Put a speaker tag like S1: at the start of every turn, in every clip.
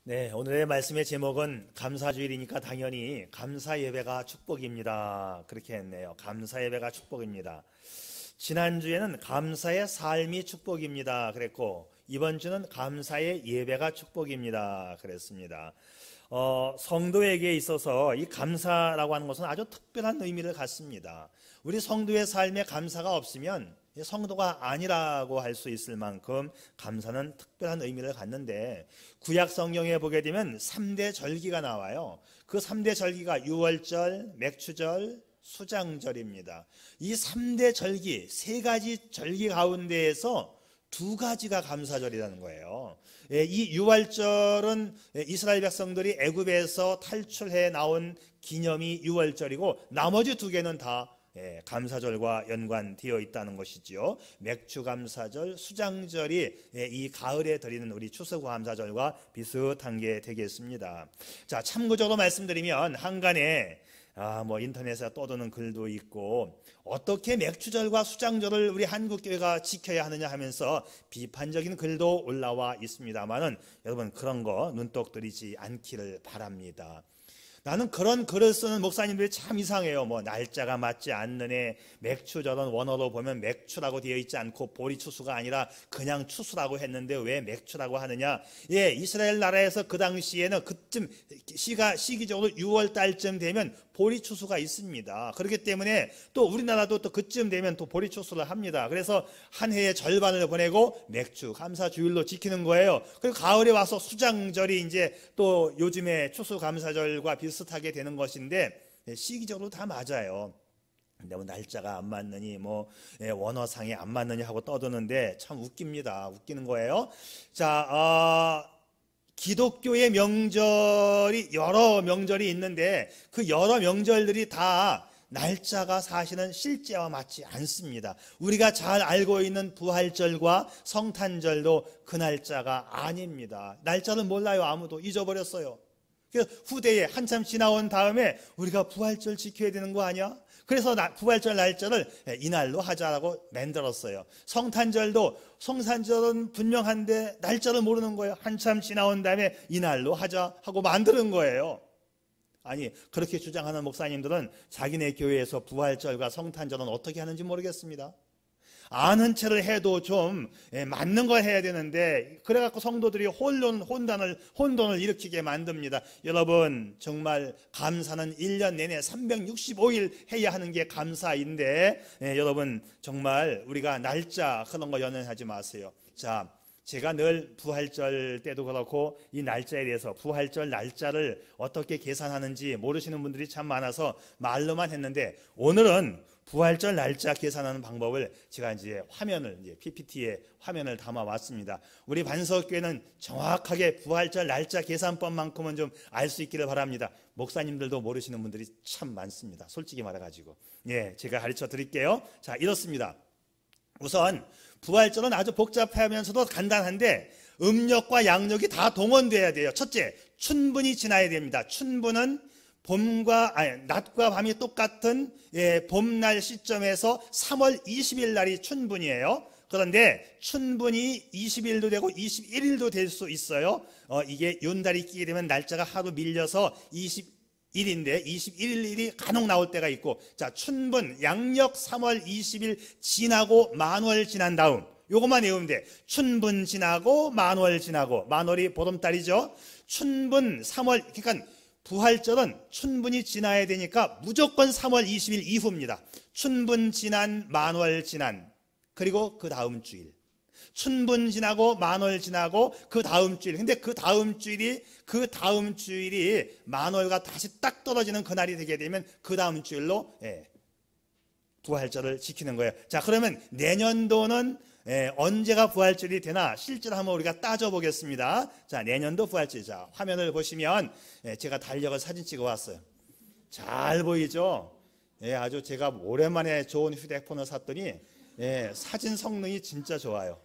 S1: 네, 오늘의 말씀의 제목은 감사주일이니까 당연히 감사 예배가 축복입니다. 그렇게 했네요. 감사 예배가 축복입니다. 지난주에는 감사의 삶이 축복입니다. 그랬고, 이번 주는 감사의 예배가 축복입니다. 그랬습니다. 성도에게 있어서 이 감사라고 하는 것은 아주 특별한 의미를 갖습니다. 우리 성도의 삶에 감사가 없으면 성도가 아니라고 할 수 있을 만큼 감사는 특별한 의미를 갖는데, 구약 성경에 보게 되면 3대 절기가 나와요. 그 3대 절기가 유월절, 맥추절, 수장절입니다. 이 3대 절기, 세 가지 절기 가운데에서 두 가지가 감사절이라는 거예요. 이 유월절은 이스라엘 백성들이 애굽에서 탈출해 나온 기념이 유월절이고, 나머지 두 개는 다 감사절과 연관되어 있다는 것이지요. 맥추감사절, 수장절이 이 가을에 드리는 우리 추수감사절과 비슷한 게 되겠습니다. 자, 참고적으로 말씀드리면 한간에 인터넷에 떠도는 글도 있고, 어떻게 맥추절과 수장절을 우리 한국교회가 지켜야 하느냐 하면서 비판적인 글도 올라와 있습니다만은, 여러분 그런 거 눈독 들이지 않기를 바랍니다. 나는 그런 글을 쓰는 목사님들이 참 이상해요. 날짜가 맞지 않는 애, 맥추절은 원어로 보면 맥추라고 되어 있지 않고 보리추수가 아니라 그냥 추수라고 했는데 왜 맥추라고 하느냐. 이스라엘 나라에서 그 당시에는 그쯤 시기적으로 6월 달쯤 되면 보리추수가 있습니다. 그렇기 때문에 또 우리나라도 또 그쯤 되면 또 보리추수를 합니다. 그래서 한 해의 절반을 보내고 맥추 감사주일로 지키는 거예요. 그리고 가을에 와서 수장절이 이제 또 요즘에 추수감사절과 비슷하게 되는 것인데, 시기적으로 다 맞아요. 근데 날짜가 안 맞느니 원어상에 안 맞느니 하고 떠드는데 참 웃깁니다. 웃기는 거예요. 자, 기독교의 명절이 여러 명절이 있는데 그 여러 명절들이 다 날짜가 사실은 실제와 맞지 않습니다. 우리가 잘 알고 있는 부활절과 성탄절도 그 날짜가 아닙니다. 날짜를 몰라요. 아무도 잊어버렸어요. 후대에 한참 지나온 다음에 우리가 부활절 지켜야 되는 거 아니야? 그래서 부활절 날짜를 이날로 하자라고 만들었어요. 성탄절은 분명한데 날짜를 모르는 거예요. 한참 지나온 다음에 이날로 하자 하고 만드는 거예요. 아니, 그렇게 주장하는 목사님들은 자기네 교회에서 부활절과 성탄절은 어떻게 하는지 모르겠습니다. 아는 채를 해도 좀 맞는 걸 해야 되는데, 그래갖고 성도들이 혼돈을 일으키게 만듭니다. 여러분, 정말 감사는 1년 내내 365일 해야 하는 게 감사인데, 여러분 정말 우리가 날짜 그런 거 연연하지 마세요. 자, 제가 늘 부활절 때도 그렇고 이 날짜에 대해서 부활절 날짜를 어떻게 계산하는지 모르시는 분들이 참 많아서 말로만 했는데, 오늘은 부활절 날짜 계산하는 방법을 제가 PPT에 화면을 담아 왔습니다. 우리 반석교회는 정확하게 부활절 날짜 계산법만큼은 좀 알 수 있기를 바랍니다. 목사님들도 모르시는 분들이 참 많습니다. 솔직히 말해가지고. 제가 가르쳐 드릴게요. 자, 이렇습니다. 우선 부활절은 아주 복잡하면서도 간단한데 음력과 양력이 다 동원돼야 돼요. 첫째, 춘분이 지나야 됩니다. 춘분은 낮과 밤이 똑같은 봄날 시점에서 3월 20일 날이 춘분이에요. 그런데 춘분이 20일도 되고 21일도 될 수 있어요. 이게 윤달이 끼게 되면 날짜가 하루 밀려서 21인데 21일이 간혹 나올 때가 있고, 자, 춘분 양력 3월 20일 지나고 만월 지난 다음 요것만 외우면 돼. 춘분 지나고 만월 지나고, 만월이 보름달이죠. 춘분 3월, 그러니까 부활절은 춘분이 지나야 되니까 무조건 3월 20일 이후입니다. 춘분 지난, 만월 지난, 그리고 그 다음 주일. 춘분 지나고 만월 지나고 그 다음 주일. 근데 그 다음 주일이 만월과 다시 딱 떨어지는 그날이 되게 되면 그 다음 주일로 부활절을 지키는 거예요. 자, 그러면 내년도는 언제가 부활절이 되나 실제로 한번 우리가 따져보겠습니다. 자, 내년도 부활절. 자, 화면을 보시면 제가 달력을 사진 찍어 왔어요. 잘 보이죠? 아주 제가 오랜만에 좋은 휴대폰을 샀더니 사진 성능이 진짜 좋아요.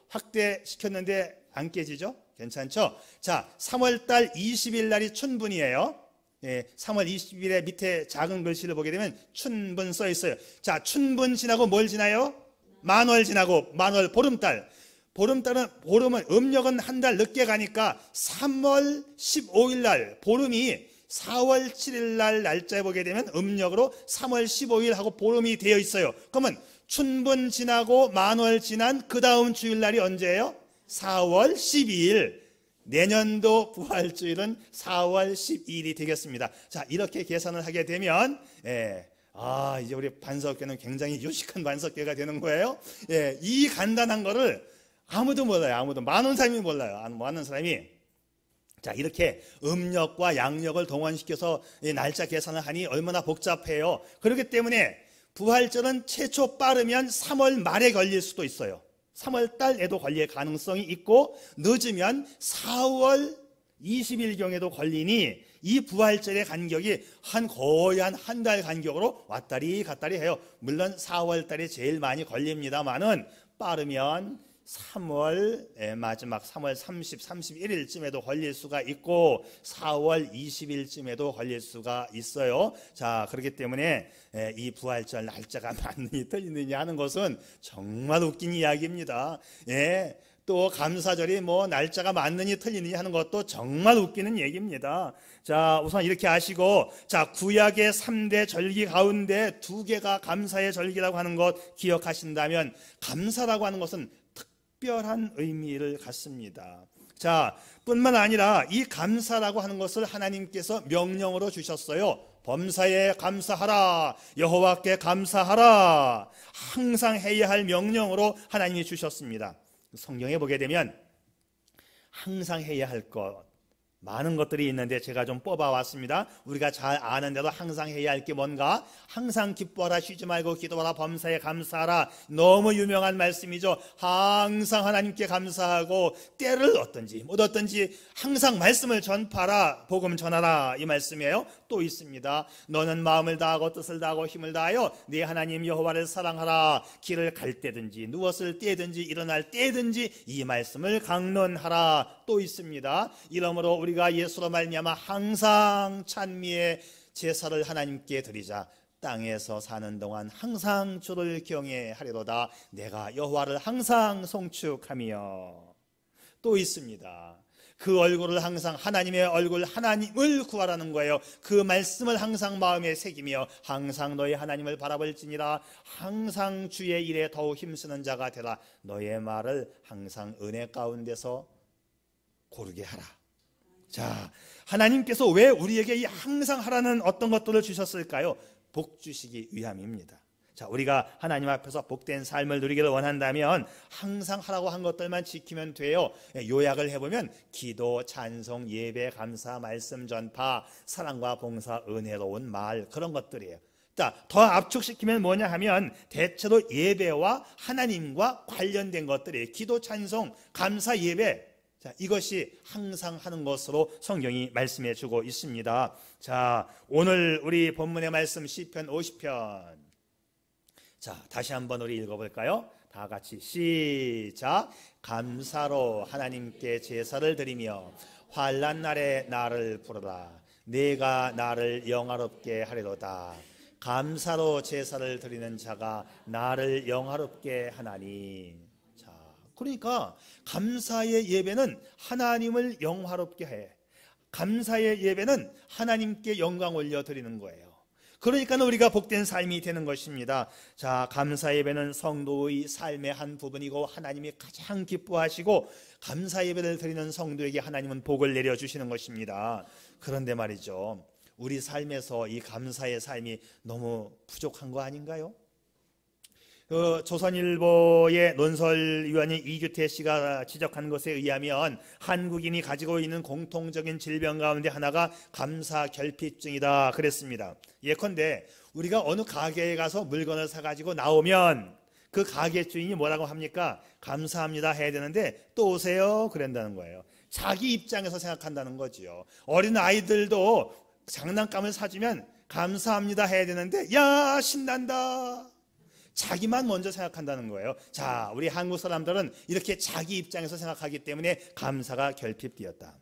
S1: 확대시켰는데 안 깨지죠? 괜찮죠? 자, 3월달 20일 날이 춘분이에요. 3월 20일에 밑에 작은 글씨를 보게 되면 춘분 써 있어요. 자, 춘분 지나고 뭘 지나요? 만월 지나고, 만월 보름달. 보름은 음력은 한 달 늦게 가니까 3월 15일 날, 보름이 4월 7일 날 날짜에 보게 되면 음력으로 3월 15일 하고 보름이 되어 있어요. 그러면 춘분 지나고 만월 지난 그 다음 주일날이 언제예요? 4월 12일. 내년도 부활주일은 4월 12일이 되겠습니다. 자, 이렇게 계산을 하게 되면 이제 우리 반석교는 굉장히 유식한 반석교가 되는 거예요. 이 간단한 거를 아무도 몰라요. 아무도. 많은 사람이 몰라요. 많은 사람이. 자, 이렇게 음력과 양력을 동원시켜서 날짜 계산을 하니 얼마나 복잡해요. 그렇기 때문에 부활절은 최초 빠르면 3월 말에 걸릴 수도 있어요. 3월 달에도 걸릴 가능성이 있고 늦으면 4월 20일경에도 걸리니 이 부활절의 간격이 거의 한 달 간격으로 왔다리 갔다리 해요. 물론 4월 달에 제일 많이 걸립니다만은 빠르면 3월 마지막 3월 30, 31일쯤에도 걸릴 수가 있고 4월 20일쯤에도 걸릴 수가 있어요. 자, 그렇기 때문에 이 부활절 날짜가 맞느니 틀리느냐 하는 것은 정말 웃긴 이야기입니다. 또 감사절이 날짜가 맞느니 틀리느냐 하는 것도 정말 웃기는 얘기입니다. 자, 우선 이렇게 아시고, 자, 구약의 3대 절기 가운데 2개가 감사의 절기라고 하는 것 기억하신다면, 감사라고 하는 것은 특별한 의미를 갖습니다. 자, 뿐만 아니라 이 감사라고 하는 것을 하나님께서 명령으로 주셨어요. 범사에 감사하라, 여호와께 감사하라. 항상 해야 할 명령으로 하나님이 주셨습니다. 성경에 보게 되면 항상 해야 할 것, 많은 것들이 있는데 제가 좀 뽑아왔습니다. 우리가 잘 아는데도 항상 해야 할 게 뭔가? 항상 기뻐하라, 쉬지 말고 기도하라, 범사에 감사하라. 너무 유명한 말씀이죠. 항상 하나님께 감사하고 때를 얻든지 못 얻든지 항상 말씀을 전파하라, 복음 전하라, 이 말씀이에요. 또 있습니다. 너는 마음을 다하고 뜻을 다하고 힘을 다하여 네 하나님 여호와를 사랑하라. 길을 갈 때든지 누웠을 때든지 일어날 때든지 이 말씀을 강론하라. 또 있습니다. 이러므로 우리가 예수로 말미암아 항상 찬미의 제사를 하나님께 드리자. 땅에서 사는 동안 항상 주를 경외하리로다. 내가 여호와를 항상 송축하며. 또 있습니다. 그 얼굴을 항상, 하나님의 얼굴, 하나님을 구하라는 거예요. 그 말씀을 항상 마음에 새기며 항상 너의 하나님을 바라볼지니라. 항상 주의 일에 더욱 힘쓰는 자가 되라. 너의 말을 항상 은혜 가운데서 고르게 하라. 자, 하나님께서 왜 우리에게 이 항상 하라는 어떤 것들을 주셨을까요? 복 주시기 위함입니다. 자, 우리가 하나님 앞에서 복된 삶을 누리기를 원한다면 항상 하라고 한 것들만 지키면 돼요. 요약을 해보면 기도, 찬송, 예배, 감사, 말씀 전파, 사랑과 봉사, 은혜로운 말, 그런 것들이에요. 자, 더 압축시키면 뭐냐 하면 대체로 예배와 하나님과 관련된 것들이에요. 기도, 찬송, 감사, 예배, 자, 이것이 항상 하는 것으로 성경이 말씀해 주고 있습니다. 자, 오늘 우리 본문의 말씀 시편 50편. 자, 다시 한번 우리 읽어볼까요? 다 같이 시작. 감사로 하나님께 제사를 드리며 환난 날에 나를 부르라. 내가 나를 영화롭게 하리로다. 감사로 제사를 드리는 자가 나를 영화롭게 하나니. 자, 그러니까 감사의 예배는 하나님을 영화롭게 해. 감사의 예배는 하나님께 영광 올려드리는 거예요. 그러니까 우리가 복된 삶이 되는 것입니다. 자, 감사 예배는 성도의 삶의 한 부분이고 하나님이 가장 기뻐하시고 감사 예배를 드리는 성도에게 하나님은 복을 내려주시는 것입니다. 그런데 말이죠, 우리 삶에서 이 감사의 삶이 너무 부족한 거 아닌가요? 조선일보의 논설위원인 이규태 씨가 지적한 것에 의하면 한국인이 가지고 있는 공통적인 질병 가운데 하나가 감사 결핍증이다 그랬습니다. 예컨대 우리가 어느 가게에 가서 물건을 사가지고 나오면 그 가게 주인이 뭐라고 합니까? 감사합니다 해야 되는데 또 오세요 그런다는 거예요. 자기 입장에서 생각한다는 거지요. 어린 아이들도 장난감을 사주면 감사합니다 해야 되는데 야 신난다, 자기만 먼저 생각한다는 거예요. 자, 우리 한국 사람들은 이렇게 자기 입장에서 생각하기 때문에 감사가 결핍되었다.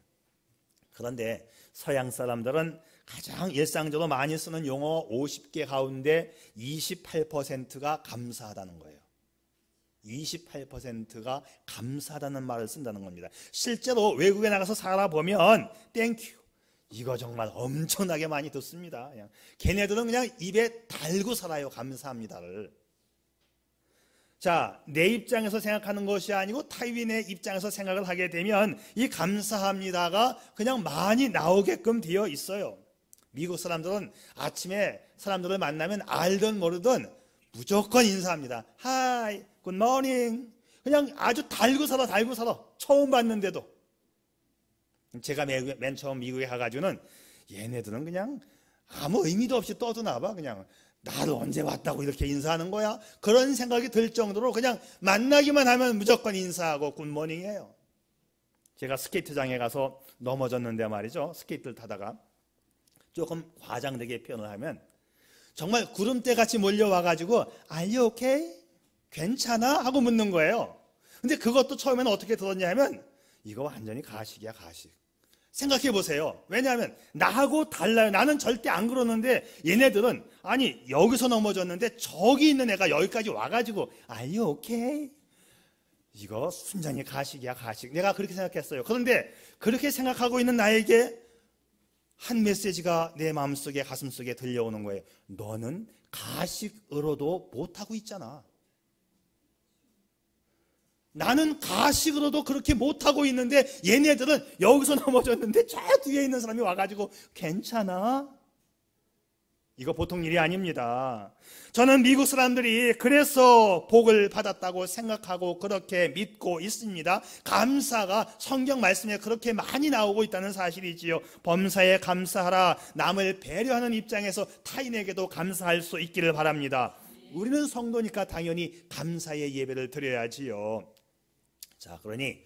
S1: 그런데 서양 사람들은 가장 일상적으로 많이 쓰는 용어 50개 가운데 28%가 감사하다는 거예요. 28%가 감사하다는 말을 쓴다는 겁니다. 실제로 외국에 나가서 살아보면 땡큐 이거 정말 엄청나게 많이 듣습니다. 그냥 걔네들은 그냥 입에 달고 살아요. 감사합니다를. 자, 내 입장에서 생각하는 것이 아니고 타인의 입장에서 생각을 하게 되면 이 감사합니다가 그냥 많이 나오게끔 되어 있어요. 미국 사람들은 아침에 사람들을 만나면 알든 모르든 무조건 인사합니다. Hi, good morning. 그냥 아주 달고 살아. 처음 봤는데도. 제가 맨 처음 미국에 가가지고는 얘네들은 그냥 아무 의미도 없이 떠드나 봐. 그냥 나를 언제 왔다고 이렇게 인사하는 거야? 그런 생각이 들 정도로 그냥 만나기만 하면 무조건 인사하고 굿모닝이에요. 제가 스케이트장에 가서 넘어졌는데 말이죠. 스케이트를 타다가 조금 과장되게 표현을 하면 정말 구름대 같이 몰려와가지고 Are you okay? 괜찮아? 하고 묻는 거예요. 근데 그것도 처음에는 어떻게 들었냐면 이거 완전히 가식이야, 가식. 생각해 보세요. 왜냐하면 나하고 달라요. 나는 절대 안 그러는데 얘네들은 아니 여기서 넘어졌는데 저기 있는 애가 여기까지 와가지고 Are you okay? 이거 순전히 가식이야, 가식. 내가 그렇게 생각했어요. 그런데 그렇게 생각하고 있는 나에게 한 메시지가 내 마음속에 가슴속에 들려오는 거예요. 너는 가식으로도 못하고 있잖아. 나는 가식으로도 그렇게 못하고 있는데 얘네들은 여기서 넘어졌는데 저 뒤에 있는 사람이 와가지고 괜찮아? 이거 보통 일이 아닙니다. 저는 미국 사람들이 그래서 복을 받았다고 생각하고 그렇게 믿고 있습니다. 감사가 성경 말씀에 그렇게 많이 나오고 있다는 사실이지요. 범사에 감사하라. 남을 배려하는 입장에서 타인에게도 감사할 수 있기를 바랍니다. 우리는 성도니까 당연히 감사의 예배를 드려야지요. 자, 그러니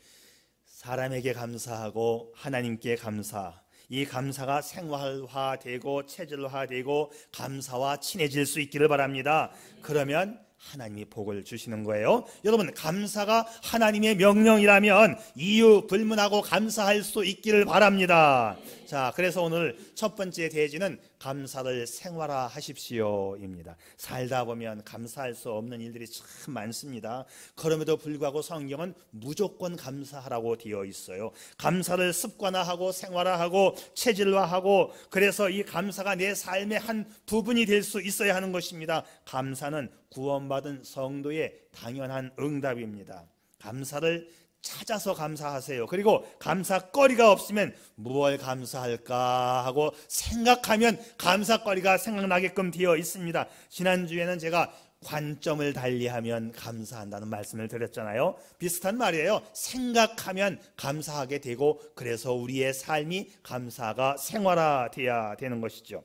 S1: 사람에게 감사하고 하나님께 감사, 이 감사가 생활화되고 체질화되고 감사와 친해질 수 있기를 바랍니다. 그러면 하나님이 복을 주시는 거예요. 여러분, 감사가 하나님의 명령이라면 이유 불문하고 감사할 수 있기를 바랍니다. 자, 그래서 오늘 첫 번째 대지는 감사를 생활화하십시오입니다. 살다 보면 감사할 수 없는 일들이 참 많습니다. 그럼에도 불구하고 성경은 무조건 감사하라고 되어 있어요. 감사를 습관화하고 생활화하고 체질화하고, 그래서 이 감사가 내 삶의 한 부분이 될 수 있어야 하는 것입니다. 감사는 구원받은 성도의 당연한 응답입니다. 감사를 찾아서 감사하세요. 그리고 감사거리가 없으면 무엇을 감사할까 하고 생각하면 감사거리가 생각나게끔 되어 있습니다. 지난주에는 제가 관점을 달리하면 감사한다는 말씀을 드렸잖아요. 비슷한 말이에요. 생각하면 감사하게 되고, 그래서 우리의 삶이 감사가 생활화되어야 되는 것이죠.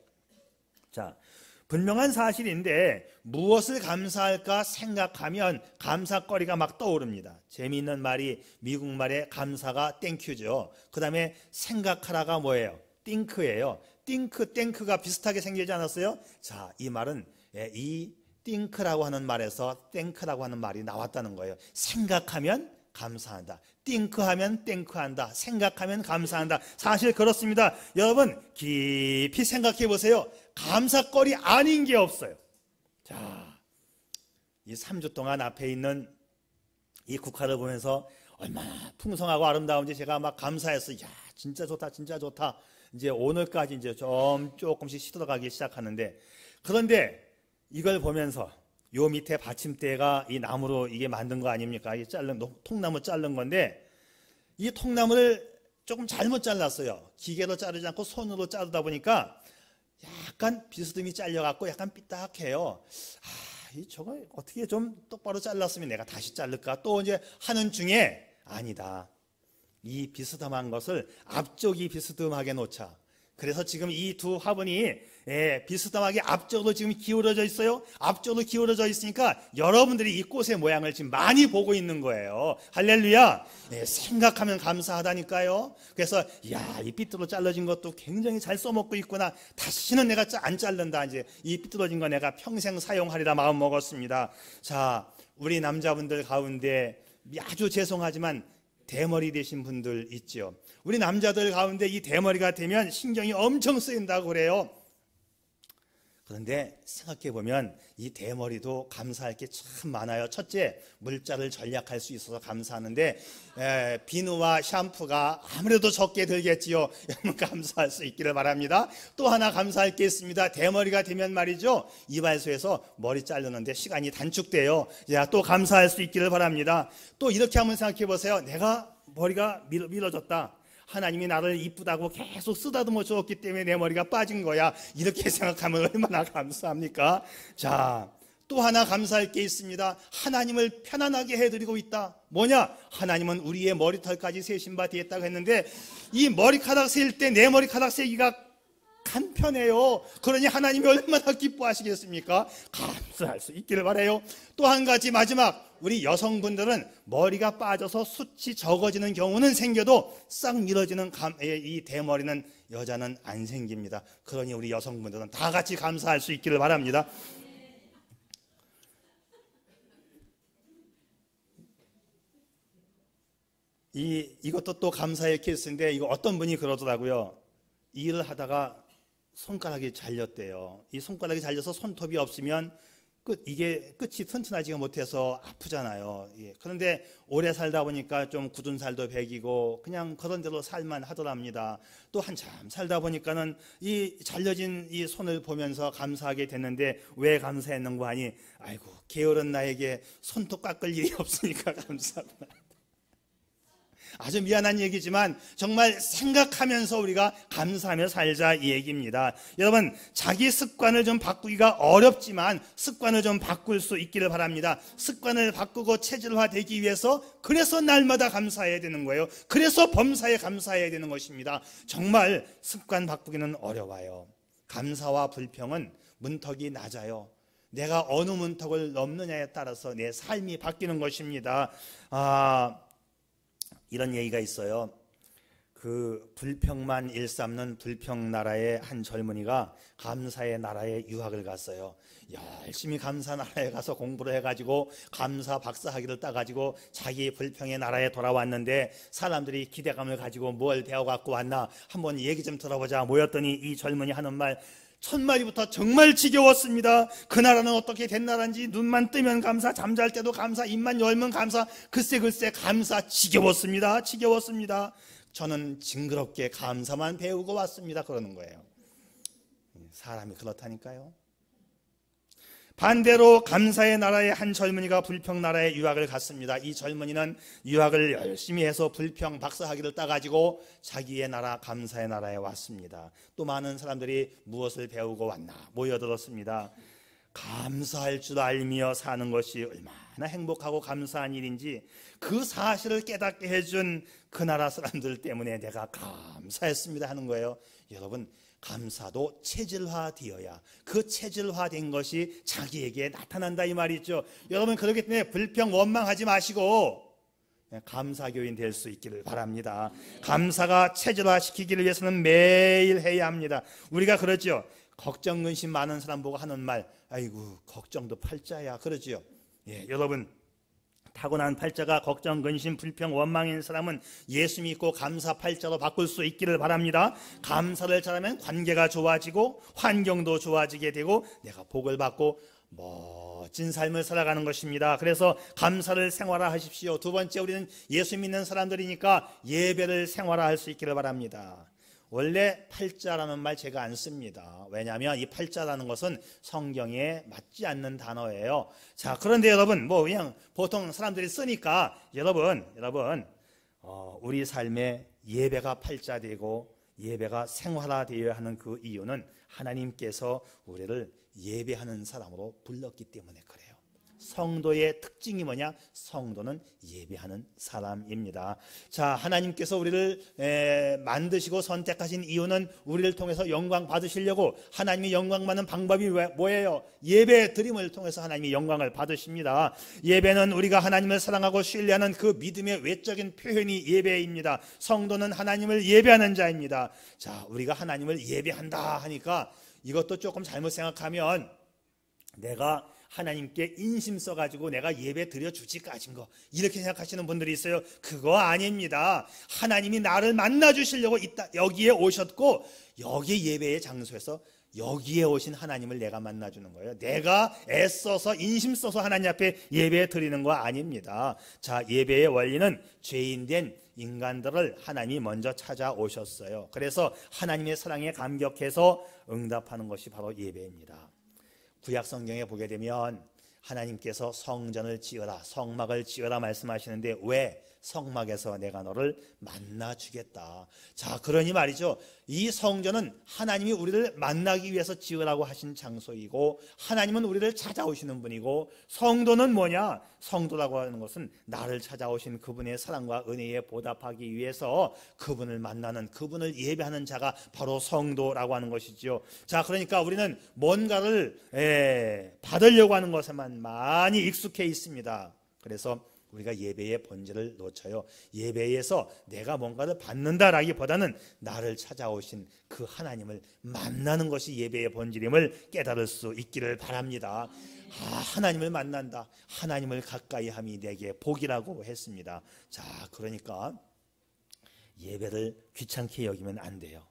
S1: 자, 분명한 사실인데 무엇을 감사할까 생각하면 감사거리가 막 떠오릅니다. 재미있는 말이 미국 말에 감사가 땡큐죠. 그 다음에 생각하라가 뭐예요? 띵크예요. 띵크가 비슷하게 생기지 않았어요? 자, 이 말은 이 띵크라고 하는 말에서 땡크라고 하는 말이 나왔다는 거예요. 생각하면 감사한다. 띵크하면 땡크한다. 생각하면 감사한다. 사실 그렇습니다. 여러분, 깊이 생각해 보세요. 감사거리 아닌 게 없어요. 자, 이 3주 동안 앞에 있는 이 국화를 보면서 얼마나 풍성하고 아름다운지 제가 막 감사했어요. 야, 진짜 좋다, 진짜 좋다. 이제 오늘까지 이제 조금씩 시들어가기 시작하는데, 그런데 이걸 보면서 요 밑에 받침대가 이 나무로 이게 만든 거 아닙니까? 이 통나무 자른 건데, 이 통나무를 조금 잘못 잘랐어요. 기계로 자르지 않고 손으로 자르다 보니까 약간 비스듬히 잘려갖고 약간 삐딱해요. 저거 어떻게 좀 똑바로 잘랐으면 내가 다시 자를까? 또 이제 하는 중에 아니다. 이 비스듬한 것을 앞쪽이 비스듬하게 놓자. 그래서 지금 이 두 화분이 비스듬하게 앞쪽으로 지금 기울어져 있어요. 앞쪽으로 기울어져 있으니까 여러분들이 이 꽃의 모양을 지금 많이 보고 있는 거예요. 할렐루야. 생각하면 감사하다니까요. 그래서 이 삐뚤어 잘라진 것도 굉장히 잘 써먹고 있구나. 다시는 내가 안 자른다. 이제 이 삐뚤어진 거 내가 평생 사용하리라 마음 먹었습니다. 자, 우리 남자분들 가운데 아주 죄송하지만 대머리 되신 분들 있죠. 우리 남자들 가운데 이 대머리가 되면 신경이 엄청 쓰인다고 그래요. 그런데 생각해 보면 이 대머리도 감사할 게 참 많아요. 첫째, 물자를 절약할 수 있어서 감사하는데 비누와 샴푸가 아무래도 적게 들겠지요. 여러분 감사할 수 있기를 바랍니다. 또 하나 감사할 게 있습니다. 대머리가 되면 말이죠, 이발소에서 머리 자르는데 시간이 단축돼요. 또 감사할 수 있기를 바랍니다. 또 이렇게 한번 생각해 보세요. 내가 머리가 밀어졌다. 하나님이 나를 이쁘다고 계속 쓰다듬어 주었기 때문에 내 머리가 빠진 거야. 이렇게 생각하면 얼마나 감사합니까? 자, 또 하나 감사할 게 있습니다. 하나님을 편안하게 해드리고 있다. 뭐냐? 하나님은 우리의 머리털까지 세신 바 되었다고 했는데 이 머리카락 세일 때 내 머리카락 세기가 간편해요. 그러니 하나님이 얼마나 기뻐하시겠습니까? 감사할 수 있기를 바라요. 또 한 가지 마지막, 우리 여성분들은 머리가 빠져서 숱이 적어지는 경우는 생겨도 싹 밀어지는 이 대머리는 여자는 안 생깁니다. 그러니 우리 여성분들은 다 같이 감사할 수 있기를 바랍니다. 이것도 또 감사의 케이스인데, 이거 어떤 분이 그러더라고요. 일을 하다가 손가락이 잘렸대요. 이 손가락이 잘려서 손톱이 없으면 이게 끝이 튼튼하지가 못해서 아프잖아요. 그런데 오래 살다 보니까 좀 굳은 살도 배기고 그냥 그런 대로 살만 하더랍니다. 또 한참 살다 보니까는 이 잘려진 이 손을 보면서 감사하게 됐는데, 왜 감사했는고 하니, 아이고 게으른 나에게 손톱 깎을 일이 없으니까 감사하구나. 아주 미안한 얘기지만 정말 생각하면서 우리가 감사하며 살자, 이 얘기입니다. 여러분, 자기 습관을 좀 바꾸기가 어렵지만 습관을 좀 바꿀 수 있기를 바랍니다. 습관을 바꾸고 체질화되기 위해서, 그래서 날마다 감사해야 되는 거예요. 그래서 범사에 감사해야 되는 것입니다. 정말 습관 바꾸기는 어려워요. 감사와 불평은 문턱이 낮아요. 내가 어느 문턱을 넘느냐에 따라서 내 삶이 바뀌는 것입니다. 이런 얘기가 있어요. 그 불평만 일삼는 불평나라의 한 젊은이가 감사의 나라에 유학을 갔어요. 열심히 감사 나라에 가서 공부를 해가지고 감사 박사학위를 따가지고 자기 불평의 나라에 돌아왔는데, 사람들이 기대감을 가지고 뭘 배워갖고 왔나 한번 얘기 좀 들어보자 모였더니 이 젊은이 하는 말 첫 마디부터 정말 지겨웠습니다. 그 나라는 어떻게 된 나라인지, 눈만 뜨면 감사, 잠잘 때도 감사, 입만 열면 감사, 글쎄 감사. 지겨웠습니다. 저는 징그럽게 감사만 배우고 왔습니다. 그러는 거예요. 사람이 그렇다니까요. 반대로 감사의 나라의 한 젊은이가 불평 나라에 유학을 갔습니다. 이 젊은이는 유학을 열심히 해서 불평 박사학위를 따가지고 자기의 나라 감사의 나라에 왔습니다. 또 많은 사람들이 무엇을 배우고 왔나 모여들었습니다. 감사할 줄 알며 사는 것이 얼마나 행복하고 감사한 일인지 그 사실을 깨닫게 해준 그 나라 사람들 때문에 내가 감사했습니다 하는 거예요. 여러분, 감사도 체질화되어야 그 체질화된 것이 자기에게 나타난다, 이 말이죠. 여러분, 그렇기 때문에 불평 원망하지 마시고 감사교인 될 수 있기를 바랍니다. 감사가 체질화시키기를 위해서는 매일 해야 합니다. 우리가 그러죠. 걱정 근심 많은 사람 보고 하는 말, 아이고 걱정도 팔자야, 그러죠. 여러분, 타고난 팔자가 걱정, 근심, 불평, 원망인 사람은 예수 믿고 감사 팔자로 바꿀 수 있기를 바랍니다. 감사를 잘하면 관계가 좋아지고 환경도 좋아지게 되고 내가 복을 받고 멋진 삶을 살아가는 것입니다. 그래서 감사를 생활화하십시오. 두 번째, 우리는 예수 믿는 사람들이니까 예배를 생활화할 수 있기를 바랍니다. 원래 팔자라는 말 제가 안 씁니다. 왜냐하면 이 팔자라는 것은 성경에 맞지 않는 단어예요. 자, 그런데 여러분, 그냥 보통 사람들이 쓰니까 여러분, 우리 삶에 예배가 팔자되고 예배가 생활화되어야 하는 그 이유는 하나님께서 우리를 예배하는 사람으로 불렀기 때문에 그래요. 성도의 특징이 뭐냐? 성도는 예배하는 사람입니다. 자, 하나님께서 우리를 만드시고 선택하신 이유는 우리를 통해서 영광 받으시려고. 하나님이 영광 받는 방법이 뭐예요? 예배 드림을 통해서 하나님이 영광을 받으십니다. 예배는 우리가 하나님을 사랑하고 신뢰하는 그 믿음의 외적인 표현이 예배입니다. 성도는 하나님을 예배하는 자입니다. 자, 우리가 하나님을 예배한다 하니까 이것도 조금 잘못 생각하면 내가 하나님께 인심 써가지고 내가 예배 드려주지까진 거, 이렇게 생각하시는 분들이 있어요. 그거 아닙니다. 하나님이 나를 만나주시려고 여기에 오셨고, 여기 예배의 장소에서 여기에 오신 하나님을 내가 만나주는 거예요. 내가 애써서 인심 써서 하나님 앞에 예배 드리는 거 아닙니다. 자, 예배의 원리는 죄인된 인간들을 하나님이 먼저 찾아오셨어요. 그래서 하나님의 사랑에 감격해서 응답하는 것이 바로 예배입니다. 구약 성경에 보게 되면 하나님께서 성전을 지어라, 성막을 지어라 말씀하시는데 왜? 성막에서 내가 너를 만나 주겠다. 자, 그러니 말이죠. 이 성전은 하나님이 우리를 만나기 위해서 지으라고 하신 장소이고, 하나님은 우리를 찾아오시는 분이고, 성도는 뭐냐? 성도라고 하는 것은 나를 찾아오신 그분의 사랑과 은혜에 보답하기 위해서 그분을 만나는, 그분을 예배하는 자가 바로 성도라고 하는 것이죠. 자, 그러니까 우리는 뭔가를 받으려고 하는 것에만 많이 익숙해 있습니다. 그래서 우리가 예배의 본질을 놓쳐요. 예배에서 내가 뭔가를 받는다라기보다는 나를 찾아오신 그 하나님을 만나는 것이 예배의 본질임을 깨달을 수 있기를 바랍니다. 하나님을 만난다, 하나님을 가까이 함이 내게 복이라고 했습니다. 자, 그러니까 예배를 귀찮게 여기면 안 돼요.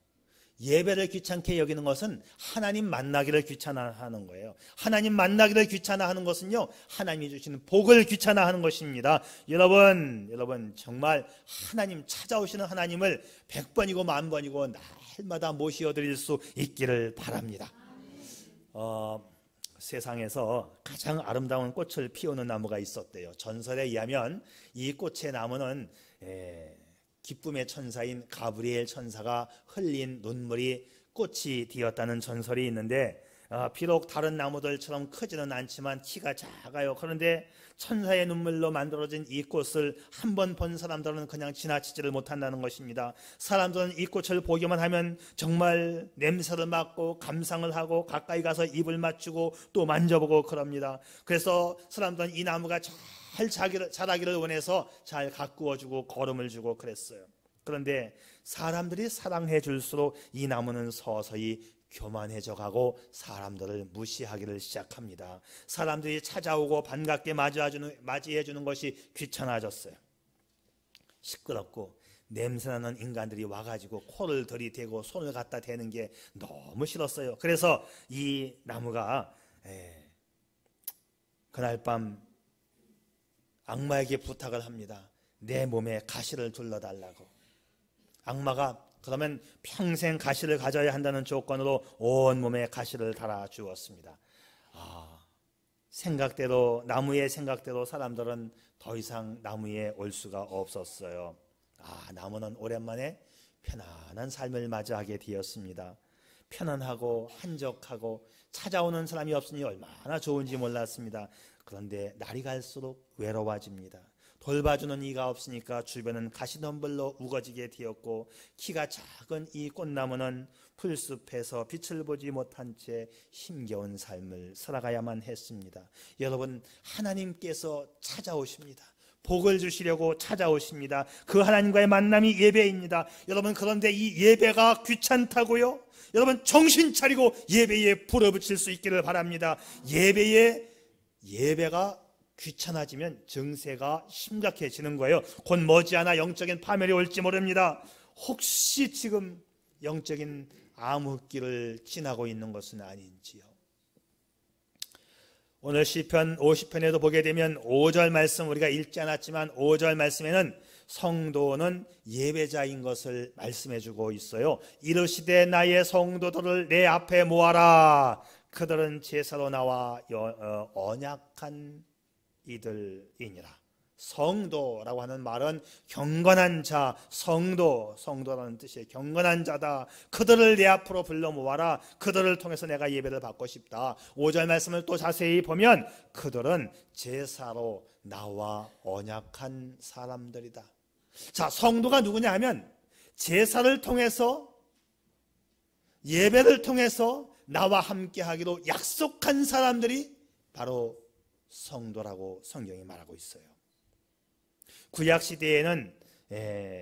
S1: 예배를 귀찮게 여기는 것은 하나님 만나기를 귀찮아하는 거예요. 하나님 만나기를 귀찮아하는 것은요, 하나님이 주시는 복을 귀찮아하는 것입니다. 여러분 정말 하나님 찾아오시는 하나님을 100번이고 1000번이고 날마다 모시어드릴 수 있기를 바랍니다. 세상에서 가장 아름다운 꽃을 피우는 나무가 있었대요. 전설에 의하면 이 꽃의 나무는 기쁨의 천사인 가브리엘 천사가 흘린 눈물이 꽃이 되었다는 전설이 있는데, 비록 다른 나무들처럼 크지는 않지만 키가 작아요. 그런데 천사의 눈물로 만들어진 이 꽃을 한 번 본 사람들은 그냥 지나치지를 못한다는 것입니다. 사람들은 이 꽃을 보기만 하면 정말 냄새를 맡고 감상을 하고 가까이 가서 입을 맞추고 또 만져보고 그럽니다. 그래서 사람들은 이 나무가 잘 자라기를 원해서 잘 가꾸어주고 거름을 주고 그랬어요. 그런데 사람들이 사랑해 줄수록 이 나무는 서서히 교만해져 가고 사람들을 무시하기를 시작합니다. 사람들이 찾아오고 반갑게 맞이해 주는 것이 귀찮아졌어요. 시끄럽고 냄새나는 인간들이 와가지고 코를 들이대고 손을 갖다 대는 게 너무 싫었어요. 그래서 이 나무가 그날 밤 악마에게 부탁을 합니다. 내 몸에 가시를 둘러달라고. 악마가 그러면 평생 가시를 가져야 한다는 조건으로 온 몸에 가시를 달아주었습니다. 나무의 생각대로 사람들은 더 이상 나무에 올 수가 없었어요. 나무는 오랜만에 편안한 삶을 맞이하게 되었습니다. 편안하고 한적하고 찾아오는 사람이 없으니 얼마나 좋은지 몰랐습니다. 그런데 날이 갈수록 외로워집니다. 돌봐주는 이가 없으니까 주변은 가시덤불로 우거지게 되었고, 키가 작은 이 꽃나무는 풀숲에서 빛을 보지 못한 채 힘겨운 삶을 살아가야만 했습니다. 여러분, 하나님께서 찾아오십니다. 복을 주시려고 찾아오십니다. 그 하나님과의 만남이 예배입니다. 여러분, 그런데 이 예배가 귀찮다고요? 여러분, 정신 차리고 예배에 불을 붙일 수 있기를 바랍니다. 예배가 귀찮아지면 증세가 심각해지는 거예요. 곧 머지않아 영적인 파멸이 올지 모릅니다. 혹시 지금 영적인 암흑기를 지나고 있는 것은 아닌지요? 오늘 시편 50편에도 보게 되면 5절 말씀, 우리가 읽지 않았지만 5절 말씀에는 성도는 예배자인 것을 말씀해 주고 있어요. 이르시되 나의 성도들을 내 앞에 모아라. 그들은 제사로 나와 언약한 이들이니라. 성도라고 하는 말은 경건한 자, 성도라는 뜻이에요. 경건한 자다. 그들을 내 앞으로 불러 모아라. 그들을 통해서 내가 예배를 받고 싶다. 5절 말씀을 또 자세히 보면 그들은 제사로 나와 언약한 사람들이다. 자, 성도가 누구냐 하면 제사를 통해서, 예배를 통해서 나와 함께 하기로 약속한 사람들이 바로 성도라고 성경이 말하고 있어요. 구약 시대에는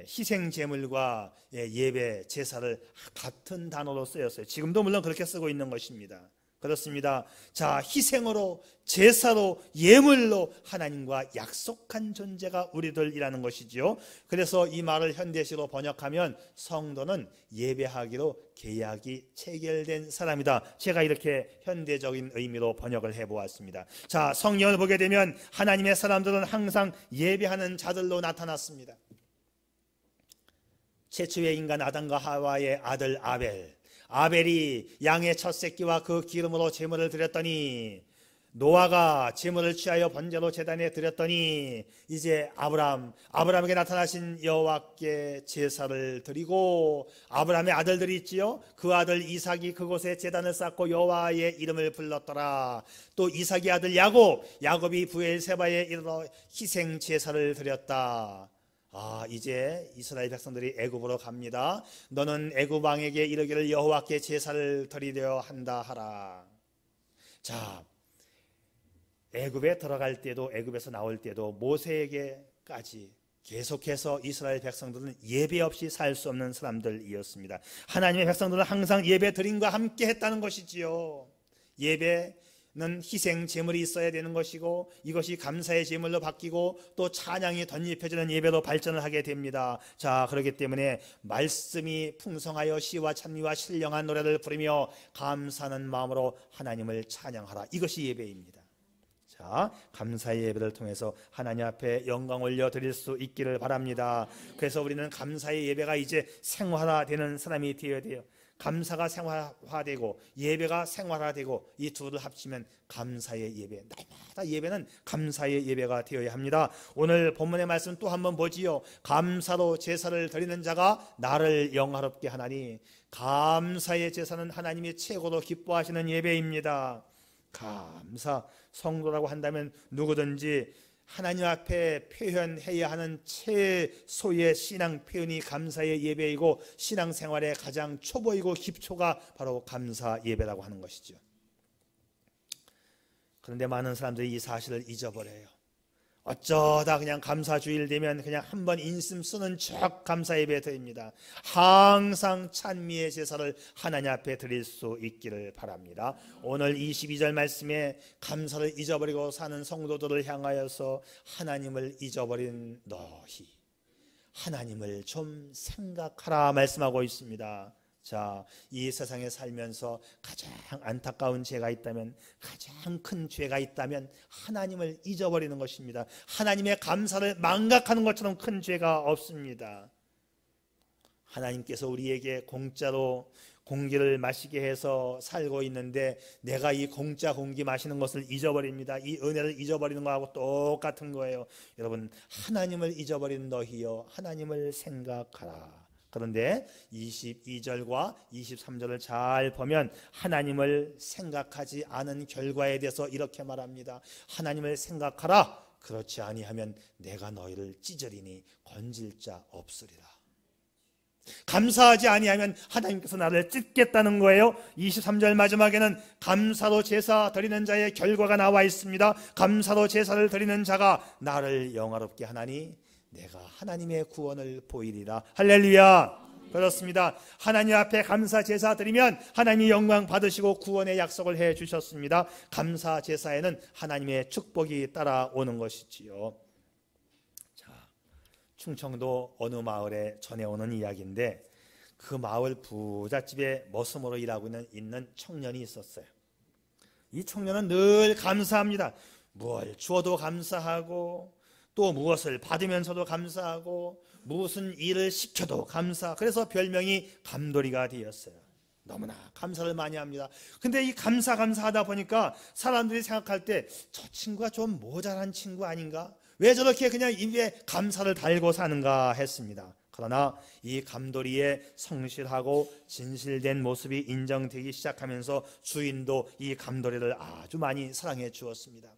S1: 희생 제물과 예배 제사를 같은 단어로 쓰였어요. 지금도 물론 그렇게 쓰고 있는 것입니다. 그렇습니다. 자, 희생으로, 제사로, 예물로 하나님과 약속한 존재가 우리들이라는 것이지요. 그래서 이 말을 현대시로 번역하면 성도는 예배하기로 계약이 체결된 사람이다. 제가 이렇게 현대적인 의미로 번역을 해보았습니다. 자, 성경을 보게 되면 하나님의 사람들은 항상 예배하는 자들로 나타났습니다. 최초의 인간 아담과 하와의 아들 아벨이 양의 첫 새끼와 그 기름으로 제물을 드렸더니, 노아가 제물을 취하여 번제로 제단에 드렸더니, 이제 아브라함에게 나타나신 여호와께 제사를 드리고, 아브라함의 아들들이 있지요. 그 아들 이삭이 그곳에 제단을 쌓고 여호와의 이름을 불렀더라. 또 이삭의 아들 야곱이 브엘세바에 이르러 희생 제사를 드렸다. 이제 이스라엘 백성들이 애굽으로 갑니다. 너는 애굽 왕에게 이르기를 여호와께 제사를 드리려 한다 하라. 자, 애굽에 들어갈 때도, 애굽에서 나올 때도 모세에게까지 계속해서 이스라엘 백성들은 예배 없이 살 수 없는 사람들이었습니다. 하나님의 백성들은 항상 예배 드림과 함께 했다는 것이지요. 예배는 희생 제물이 있어야 되는 것이고, 이것이 감사의 제물로 바뀌고 또 찬양이 덧입혀지는 예배로 발전을 하게 됩니다. 자, 그렇기 때문에 말씀이 풍성하여 시와 찬미와 신령한 노래를 부르며 감사하는 마음으로 하나님을 찬양하라. 이것이 예배입니다. 자, 감사의 예배를 통해서 하나님 앞에 영광 올려 드릴 수 있기를 바랍니다. 그래서 우리는 감사의 예배가 이제 생활화되는 사람이 되어야 돼요. 감사가 생활화되고 예배가 생활화되고 이 둘을 합치면 감사의 예배, 날마다 예배는 감사의 예배가 되어야 합니다. 오늘 본문의 말씀 또 한번 보지요. 감사로 제사를 드리는 자가 나를 영화롭게 하나니. 감사의 제사는 하나님이 최고로 기뻐하시는 예배입니다. 감사, 성도라고 한다면 누구든지 하나님 앞에 표현해야 하는 최소의 신앙 표현이 감사의 예배이고, 신앙생활의 가장 초보이고 기초가 바로 감사 예배라고 하는 것이죠. 그런데 많은 사람들이 이 사실을 잊어버려요. 어쩌다 그냥 감사주일 되면 그냥 한번 인심 쓰는 척 감사 예배 드립니다. 항상 찬미의 제사를 하나님 앞에 드릴 수 있기를 바랍니다. 오늘 22절 말씀에 감사를 잊어버리고 사는 성도들을 향하여서 하나님을 잊어버린 너희, 하나님을 좀 생각하라 말씀하고 있습니다. 자, 이 세상에 살면서 가장 안타까운 죄가 있다면, 가장 큰 죄가 있다면 하나님을 잊어버리는 것입니다. 하나님의 감사를 망각하는 것처럼 큰 죄가 없습니다. 하나님께서 우리에게 공짜로 공기를 마시게 해서 살고 있는데 내가 이 공짜 공기 마시는 것을 잊어버립니다. 이 은혜를 잊어버리는 거하고 똑같은 거예요. 여러분, 하나님을 잊어버린 너희여, 하나님을 생각하라. 그런데 22절과 23절을 잘 보면 하나님을 생각하지 않은 결과에 대해서 이렇게 말합니다. 하나님을 생각하라. 그렇지 아니하면 내가 너희를 찢으리니 건질 자 없으리라. 감사하지 아니하면 하나님께서 나를 찢겠다는 거예요. 23절 마지막에는 감사로 제사 드리는 자의 결과가 나와 있습니다. 감사로 제사를 드리는 자가 나를 영화롭게 하나니 내가 하나님의 구원을 보이리라. 할렐루야. 그렇습니다. 하나님 앞에 감사 제사 드리면 하나님이 영광 받으시고 구원의 약속을 해 주셨습니다. 감사 제사에는 하나님의 축복이 따라오는 것이지요. 자, 충청도 어느 마을에 전해오는 이야기인데, 그 마을 부잣집에 머슴으로 일하고 있는 청년이 있었어요. 이 청년은 늘 감사합니다. 뭘 주어도 감사하고, 또 무엇을 받으면서도 감사하고, 무슨 일을 시켜도 감사. 그래서 별명이 감돌이가 되었어요. 너무나 감사를 많이 합니다. 근데 이 감사하다 보니까 사람들이 생각할 때 저 친구가 좀 모자란 친구 아닌가? 왜 저렇게 그냥 입에 감사를 달고 사는가 했습니다. 그러나 이 감돌이의 성실하고 진실된 모습이 인정되기 시작하면서 주인도 이 감돌이를 아주 많이 사랑해 주었습니다.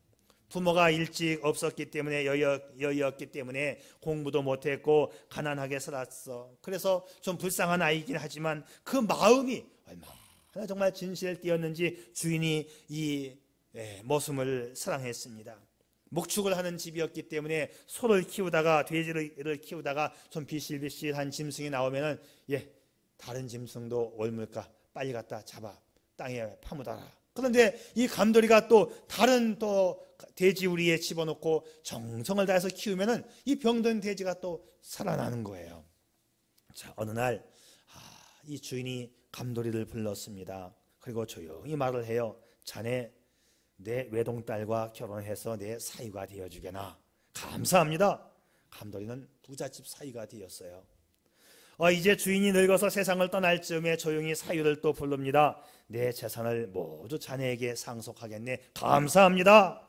S1: 부모가 일찍 없었기 때문에, 여의었기 때문에 공부도 못했고 가난하게 살았어. 그래서 좀 불쌍한 아이긴 하지만 그 마음이 얼마나 정말 진실되었는지 주인이 이 머슴을 사랑했습니다. 목축을 하는 집이었기 때문에 소를 키우다가, 돼지를 키우다가 좀 비실비실한 짐승이 나오면은 다른 짐승도 옮을까 빨리 갖다 잡아 땅에 파묻어라. 그런데 이 감돌이가 또 다른 또 돼지우리에 집어넣고 정성을 다해서 키우면은 이 병든 돼지가 또 살아나는 거예요. 자, 어느 날 이 주인이 감돌이를 불렀습니다. 그리고 조용히 말을 해요. 자네 내 외동딸과 결혼해서 내 사위가 되어주게나. 감사합니다. 감돌이는 부잣집 사위가 되었어요. 이제 주인이 늙어서 세상을 떠날 즈음에 조용히 사위를 또 부릅니다. 내 재산을 모두 자네에게 상속하겠네. 감사합니다.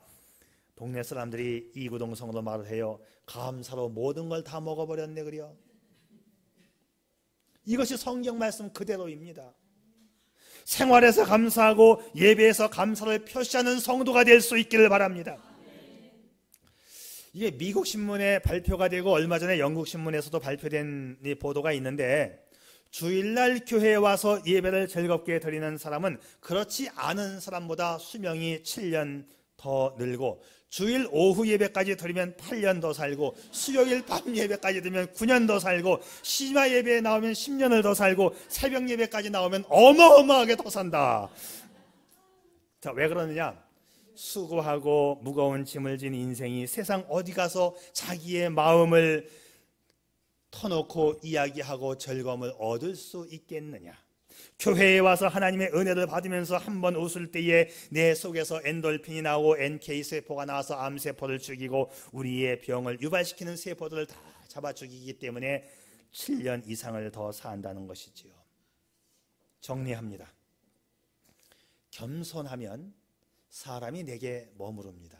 S1: 동네 사람들이 이구동성으로 말을 해요. 감사로 모든 걸 다 먹어버렸네 그려. 이것이 성경 말씀 그대로입니다. 생활에서 감사하고 예배에서 감사를 표시하는 성도가 될 수 있기를 바랍니다. 이게 미국 신문에 발표가 되고 얼마 전에 영국 신문에서도 발표된 보도가 있는데, 주일날 교회에 와서 예배를 즐겁게 드리는 사람은 그렇지 않은 사람보다 수명이 7년 더 늘고, 주일 오후 예배까지 드리면 8년 더 살고, 수요일 밤 예배까지 드리면 9년 더 살고, 심야 예배에 나오면 10년을 더 살고, 새벽 예배까지 나오면 어마어마하게 더 산다. 자, 왜 그러느냐? 수고하고 무거운 짐을 진 인생이 세상 어디 가서 자기의 마음을 터놓고 이야기하고 즐거움을 얻을 수 있겠느냐? 교회에 와서 하나님의 은혜를 받으면서 한번 웃을 때에 내 속에서 엔돌핀이 나오고 NK세포가 나와서 암세포를 죽이고 우리의 병을 유발시키는 세포들을 다 잡아 죽이기 때문에 7년 이상을 더 산다는 것이지요. 정리합니다. 겸손하면 사람이 내게 머무릅니다.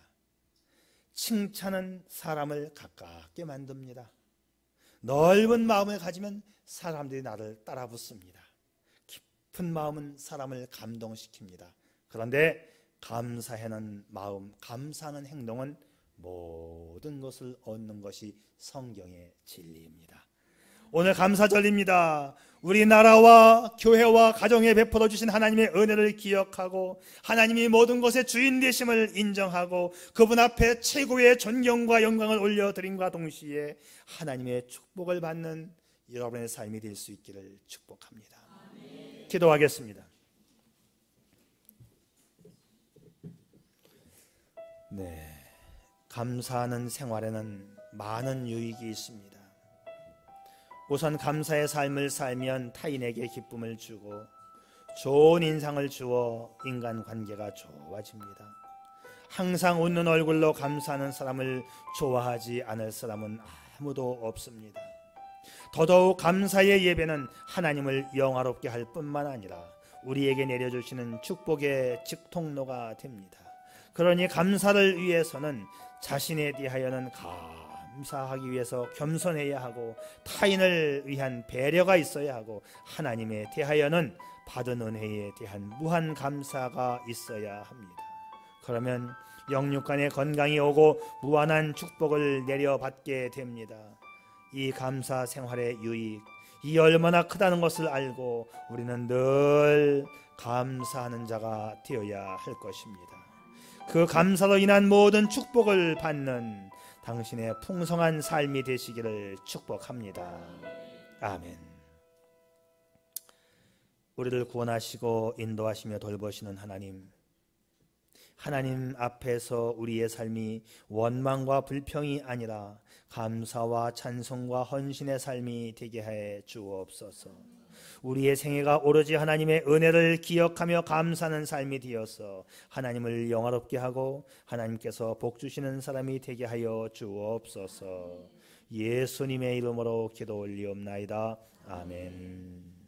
S1: 칭찬은 사람을 가깝게 만듭니다. 넓은 마음을 가지면 사람들이 나를 따라 붙습니다. 깊은 마음은 사람을 감동시킵니다. 그런데 감사하는 마음, 감사하는 행동은 모든 것을 얻는 것이 성경의 진리입니다. 오늘 감사절입니다. 우리 나라와 교회와 가정에 베풀어 주신 하나님의 은혜를 기억하고 하나님이 모든 것의 주인 되심을 인정하고 그분 앞에 최고의 존경과 영광을 올려드림과 동시에 하나님의 축복을 받는 여러분의 삶이 될 수 있기를 축복합니다. 아멘. 기도하겠습니다. 네, 감사하는 생활에는 많은 유익이 있습니다. 우선 감사의 삶을 살면 타인에게 기쁨을 주고 좋은 인상을 주어 인간관계가 좋아집니다. 항상 웃는 얼굴로 감사하는 사람을 좋아하지 않을 사람은 아무도 없습니다. 더더욱 감사의 예배는 하나님을 영화롭게 할 뿐만 아니라 우리에게 내려주시는 축복의 직통로가 됩니다. 그러니 감사를 위해서는 자신에 대하여는 감사하기 위해서 겸손해야 하고 타인을 위한 배려가 있어야 하고 하나님에 대하여는 받은 은혜에 대한 무한 감사가 있어야 합니다. 그러면 영육간의 건강이 오고 무한한 축복을 내려받게 됩니다. 이 감사 생활의 유익, 이 얼마나 크다는 것을 알고 우리는 늘 감사하는 자가 되어야 할 것입니다. 그 감사로 인한 모든 축복을 받는 당신의 풍성한 삶이 되시기를 축복합니다. 아멘. 우리를 구원하시고 인도하시며 돌보시는 하나님 앞에서 우리의 삶이 원망과 불평이 아니라 감사와 찬송과 헌신의 삶이 되게 해 주옵소서. 우리의 생애가 오로지 하나님의 은혜를 기억하며 감사하는 삶이 되어서 하나님을 영화롭게 하고 하나님께서 복 주시는 사람이 되게 하여 주옵소서. 예수님의 이름으로 기도 올리옵나이다. 아멘.